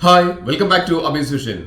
Hi welcome back to Abees vision.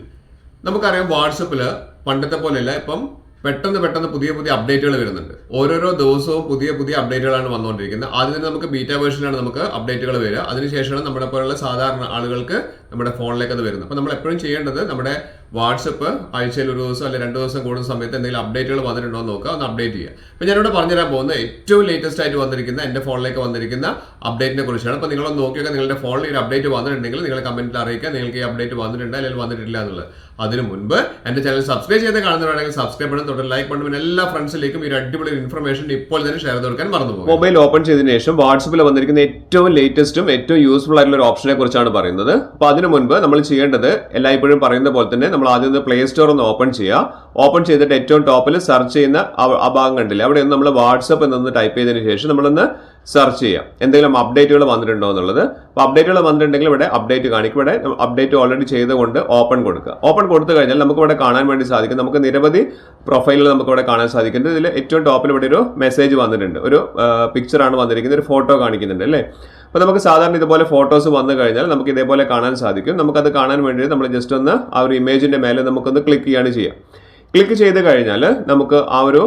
നമുക്കറിയാം വാട്സപ്പിൽ പണ്ടത്തെ പോലെയല്ല, ഇപ്പം പെട്ടെന്ന് പുതിയ അപ്ഡേറ്റുകൾ വരുന്നുണ്ട്. ഓരോരോ ദിവസവും പുതിയ അപ്ഡേറ്റുകളാണ് വന്നുകൊണ്ടിരിക്കുന്നത്. ആദ്യം തന്നെ നമുക്ക് ബീറ്റ വേർഷനാണ് നമുക്ക് അപ്ഡേറ്റുകൾ വരിക. അതിനുശേഷമാണ് നമ്മുടെ പോലുള്ള സാധാരണ ആളുകൾക്ക് നമ്മുടെ ഫോണിലേക്ക് അത് വരുന്നത്. അപ്പോൾ നമ്മൾ എപ്പോഴും ചെയ്യേണ്ടത് നമ്മുടെ വാട്സപ്പ് ആഴ്ചയിൽ ഒരു ദിവസം അല്ലെങ്കിൽ 2 ദിവസം കൂടുന്ന സമയത്ത് എന്തെങ്കിലും അപ്ഡേറ്റുകൾ വന്നിട്ടുണ്ടോ എന്ന് നോക്കുക, ഒന്ന് അപ്ഡേറ്റ് ചെയ്യുക. അപ്പോൾ ഞാനിവിടെ പറഞ്ഞുതരാൻ പോകുന്നത് ഏറ്റവും ലേറ്റസ്റ്റ് ആയിട്ട് വന്നിരിക്കുന്ന എൻ്റെ ഫോണിലേക്ക് വന്നിരിക്കുന്ന അപ്ഡേറ്റിനെ കുറിച്ചാണ്. അപ്പോൾ നിങ്ങളൊന്ന് നോക്കിയൊക്കെ നിങ്ങളുടെ ഫോണിൽ ഒരു അപ്ഡേറ്റ് വന്നിട്ടുണ്ടെങ്കിൽ നിങ്ങൾ കമന്റിൽ അറിയിക്കുക നിങ്ങൾക്ക് ഈ അപ്ഡേറ്റ് വന്നിട്ടുണ്ട് അല്ലെങ്കിൽ വന്നിട്ടില്ല എന്നുള്ളത്. അതിന് മുൻപ് എൻ്റെ ചാനൽ സബ്സ്ക്രൈബ് ചെയ്ത് കാണുന്നവരാണെങ്കിൽ സബ്സ്ക്രൈബ് ചെയ്യണം, തുടർന്ന് ലൈക്ക് ചെയ്യണം. പിന്നെ എല്ലാ ഫ്രണ്ട്സിലേക്കും ഈ അടിപൊളി ഇൻഫർമേഷൻ ഇപ്പോൾ തന്നെ ഷെയർ ചെയ്ത് കൊടുക്കാൻ മറന്നുപോകും. മൊബൈൽ ഓപ്പൺ ചെയ്തതിനു ശേഷം വാട്സപ്പിൽ വന്നിരിക്കുന്ന ഏറ്റവും ലേറ്റസ്റ്റും ഏറ്റവും യൂസ്ഫുൾ ആയിട്ടുള്ള ഒരു ഓപ്ഷനെ കുറിച്ചാണ് പറയുന്നത്. അപ്പോൾ അതിന് മുൻപ് നമ്മൾ ചെയ്യേണ്ടത് എല്ലായ്പ്പോഴും പറയുന്ന പോലെ തന്നെ നമ്മൾ ആദ്യം പ്ലേ സ്റ്റോർ ഒന്ന് ഓപ്പൺ ചെയ്യുക. ഓപ്പൺ ചെയ്തിട്ട് ഏറ്റവും ടോപ്പിൽ സെർച്ച് ചെയ്യുന്ന ആ ഭാഗം കണ്ടില്ല, അവിടെ ഒന്ന് നമ്മൾ വാട്സപ്പ് എന്നൊന്ന് ടൈപ്പ് ചെയ്തതിന് ശേഷം നമ്മളൊന്ന് സെർച്ച് ചെയ്യാം എന്തെങ്കിലും അപ്ഡേറ്റുകൾ വന്നിട്ടുണ്ടോ എന്നുള്ളത്. അപ്പോൾ അപ്ഡേറ്റുകൾ വന്നിട്ടുണ്ടെങ്കിൽ ഇവിടെ അപ്ഡേറ്റ് കാണിക്കും. ഇവിടെ അപ്ഡേറ്റ് ഓൾറെഡി ചെയ്തുകൊണ്ട് ഓപ്പൺ കൊടുക്കുക. ഓപ്പൺ കൊടുത്തു കഴിഞ്ഞാൽ നമുക്ക് ഇവിടെ കാണാൻ വേണ്ടി സാധിക്കും. നമുക്ക് നിരവധി പ്രൊഫൈലുകൾ നമുക്ക് ഇവിടെ കാണാൻ സാധിക്കുന്നുണ്ട്. ഇതിൽ ഏറ്റവും ടോപ്പിൽ ഇവിടെ ഒരു മെസ്സേജ് വന്നിട്ടുണ്ട്, ഒരു പിക്ചറാണ് വന്നിരിക്കുന്നത്, ഒരു ഫോട്ടോ കാണിക്കുന്നുണ്ട് അല്ലേ. അപ്പോൾ നമുക്ക് സാധാരണ ഇതുപോലെ ഫോട്ടോസ് വന്നു കഴിഞ്ഞാൽ നമുക്ക് ഇതേപോലെ കാണാൻ സാധിക്കും. നമുക്കത് കാണാൻ വേണ്ടി നമ്മൾ ജസ്റ്റ് ഒന്ന് ആ ഒരു ഇമേജിന്റെ മേലെ നമുക്കൊന്ന് ക്ലിക്ക് ചെയ്യാണ് ചെയ്യുക. ക്ലിക്ക് ചെയ്ത് കഴിഞ്ഞാൽ നമുക്ക് ആ ഒരു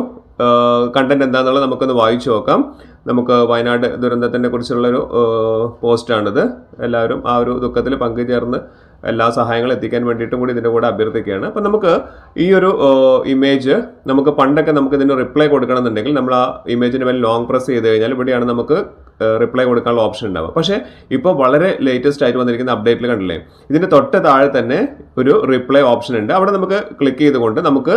കണ്ടന്റ് എന്താണെന്നുള്ളത് നമുക്കൊന്ന് വായിച്ചു നോക്കാം. നമുക്ക് വയനാട് ദുരന്തത്തിനെ കുറിച്ചുള്ളൊരു പോസ്റ്റാണിത്. എല്ലാവരും ആ ഒരു ദുഃഖത്തിൽ പങ്കുചേർന്ന് എല്ലാ സഹായങ്ങളും എത്തിക്കാൻ വേണ്ടിയിട്ടും കൂടി ഇതിൻ്റെ കൂടെ അഭ്യർത്ഥിക്കുകയാണ്. അപ്പം നമുക്ക് ഈ ഒരു ഇമേജ് നമുക്ക് പണ്ടൊക്കെ നമുക്ക് ഇതിന് റിപ്ലൈ കൊടുക്കണമെന്നുണ്ടെങ്കിൽ നമ്മൾ ആ ഇമേജിന് മേലെ ലോങ് പ്രസ് ചെയ്ത് കഴിഞ്ഞാൽ ഇവിടെയാണ് നമുക്ക് റിപ്ലൈ കൊടുക്കാനുള്ള ഓപ്ഷൻ ഉണ്ടാവുക. പക്ഷേ ഇപ്പോൾ വളരെ ലേറ്റസ്റ്റ് ആയിട്ട് വന്നിരിക്കുന്ന അപ്ഡേറ്റിൽ കണ്ടില്ലേ, ഇതിൻ്റെ തൊട്ട് താഴെ തന്നെ ഒരു റിപ്ലൈ ഓപ്ഷൻ ഉണ്ട്. അവിടെ നമുക്ക് ക്ലിക്ക് ചെയ്തുകൊണ്ട് നമുക്ക്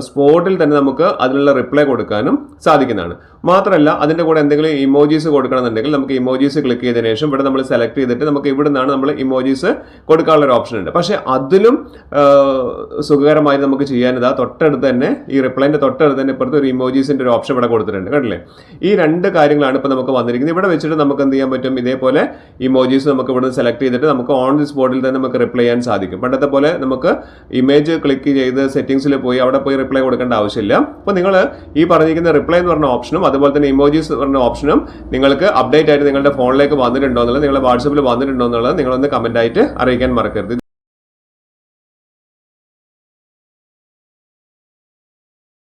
സ്പോട്ടിൽ തന്നെ നമുക്ക് അതിനുള്ള റിപ്ലൈ കൊടുക്കാനും സാധിക്കുന്നതാണ്. മാത്രമല്ല അതിൻ്റെ കൂടെ എന്തെങ്കിലും ഇമോജീസ് കൊടുക്കണമെന്നുണ്ടെങ്കിൽ നമുക്ക് ഇമോജീസ് ക്ലിക്ക് ചെയ്തതിനു ശേഷം ഇവിടെ നമ്മൾ സെലക്ട് ചെയ്തിട്ട് നമുക്ക് ഇവിടെ നിന്നാണ് നമ്മൾ ഇമോജീസ് കൊടുക്കാനുള്ള ഒരു ഓപ്ഷൻ ഉണ്ട്. പക്ഷേ അതിലും സുഖകരമായി നമുക്ക് ചെയ്യാനിതാ തൊട്ടടുത്ത് തന്നെ ഈ റിപ്ലൈൻ്റെ തൊട്ടടുത്ത് തന്നെ ഇപ്പുറത്ത് ഒരു ഇമോജീസിൻ്റെ ഒരു ഓപ്ഷൻ ഇവിടെ കൊടുത്തിട്ടുണ്ട് കണ്ടില്ലേ. ഈ 2 കാര്യങ്ങളാണ് ഇപ്പോൾ നമുക്ക് വന്നിരിക്കുന്നത്. ഇവിടെ വെച്ചിട്ട് നമുക്ക് എന്ത് ചെയ്യാൻ പറ്റും, ഇതേപോലെ ഇമോജീസ് നമുക്ക് ഇവിടെ സെലക്ട് ചെയ്തിട്ട് നമുക്ക് ഓൺ ദി സ്പോട്ടിൽ തന്നെ നമുക്ക് റിപ്ലൈ ചെയ്യാൻ സാധിക്കും. പണ്ടത്തെ പോലെ നമുക്ക് ഇമേജ് ക്ലിക്ക് ചെയ്ത് സെറ്റിംഗ്സിൽ പോയി അവിടെ പോയി റിപ്ലൈ കൊടുക്കേണ്ട ആവശ്യമില്ല. അപ്പോൾ നിങ്ങൾ ഈ പറഞ്ഞിരിക്കുന്ന റിപ്ലൈ എന്ന് പറഞ്ഞ ഓപ്ഷനും അതുപോലെ തന്നെ ഇമോജീസ് പറഞ്ഞ ഓപ്ഷനും നിങ്ങൾക്ക് അപ്ഡേറ്റ് ആയിട്ട് നിങ്ങളുടെ ഫോണിലേക്ക് വന്നിട്ടുണ്ടോ എന്നുള്ളത്, നിങ്ങളുടെ വാട്സപ്പിൽ വന്നിട്ടുണ്ടോ എന്നുള്ളത് നിങ്ങളൊന്ന് കമന്റ് ആയിട്ട് അറിയിക്കാൻ മറക്കരുത്.